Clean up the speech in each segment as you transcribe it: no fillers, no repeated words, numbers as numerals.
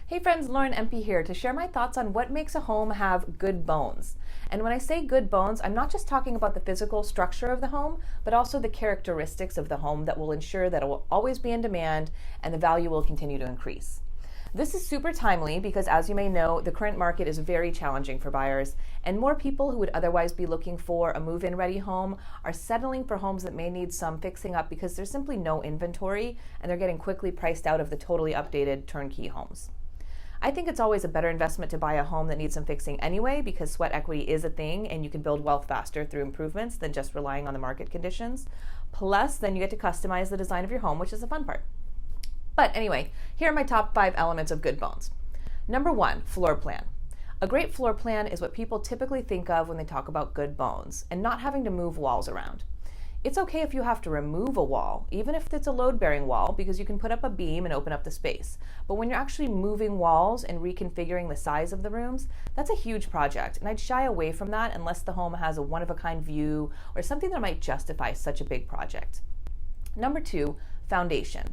Hey friends, Lauren MP here to share my thoughts on what makes a home have good bones. And when I say good bones, I'm not just talking about the physical structure of the home, but also the characteristics of the home that will ensure that it will always be in demand and the value will continue to increase. This is super timely because, as you may know, the current market is very challenging for buyers, and more people who would otherwise be looking for a move-in ready home are settling for homes that may need some fixing up because there's simply no inventory and they're getting quickly priced out of the totally updated turnkey homes. I think it's always a better investment to buy a home that needs some fixing anyway, because sweat equity is a thing and you can build wealth faster through improvements than just relying on the market conditions. Plus, then you get to customize the design of your home, which is the fun part. But anyway, here are my top 5 elements of good bones. Number 1, floor plan. A great floor plan is what people typically think of when they talk about good bones and not having to move walls around. It's okay if you have to remove a wall, even if it's a load-bearing wall, because you can put up a beam and open up the space. But when you're actually moving walls and reconfiguring the size of the rooms, that's a huge project, and I'd shy away from that unless the home has a one-of-a-kind view or something that might justify such a big project. Number 2, foundation.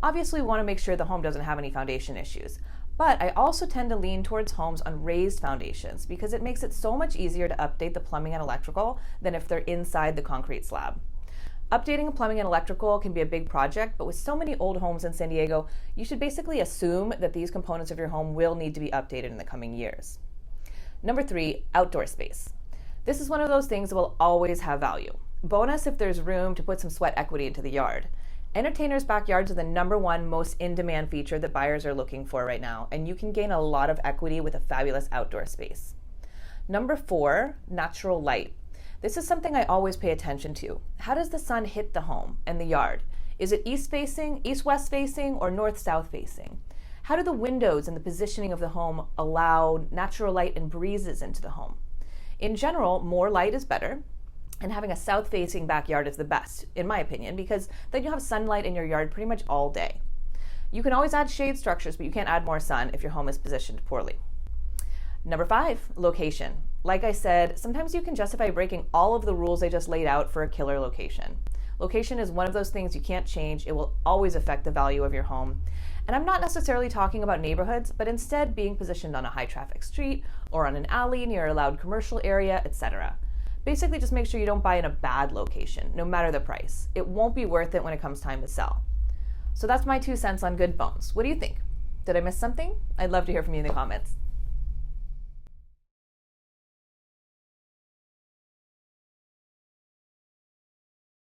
Obviously, we want to make sure the home doesn't have any foundation issues, but I also tend to lean towards homes on raised foundations because it makes it so much easier to update the plumbing and electrical than if they're inside the concrete slab. Updating plumbing and electrical can be a big project, but with so many old homes in San Diego, you should basically assume that these components of your home will need to be updated in the coming years. Number 3, outdoor space. This is one of those things that will always have value. Bonus if there's room to put some sweat equity into the yard. Entertainers' backyards are the number 1 most in-demand feature that buyers are looking for right now, and you can gain a lot of equity with a fabulous outdoor space. Number 4, natural light. This is something I always pay attention to. How does the sun hit the home and the yard? Is it east-facing, east-west facing, or north-south facing? How do the windows and the positioning of the home allow natural light and breezes into the home? In general, more light is better. And having a south-facing backyard is the best, in my opinion, because then you have sunlight in your yard pretty much all day. You can always add shade structures, but you can't add more sun if your home is positioned poorly. Number 5, location. Like I said, sometimes you can justify breaking all of the rules I just laid out for a killer location. Location is one of those things you can't change. It will always affect the value of your home. And I'm not necessarily talking about neighborhoods, but instead being positioned on a high-traffic street or on an alley near a loud commercial area, etc. Basically, just make sure you don't buy in a bad location, no matter the price. It won't be worth it when it comes time to sell. So that's my 2 cents on good bones. What do you think? Did I miss something? I'd love to hear from you in the comments.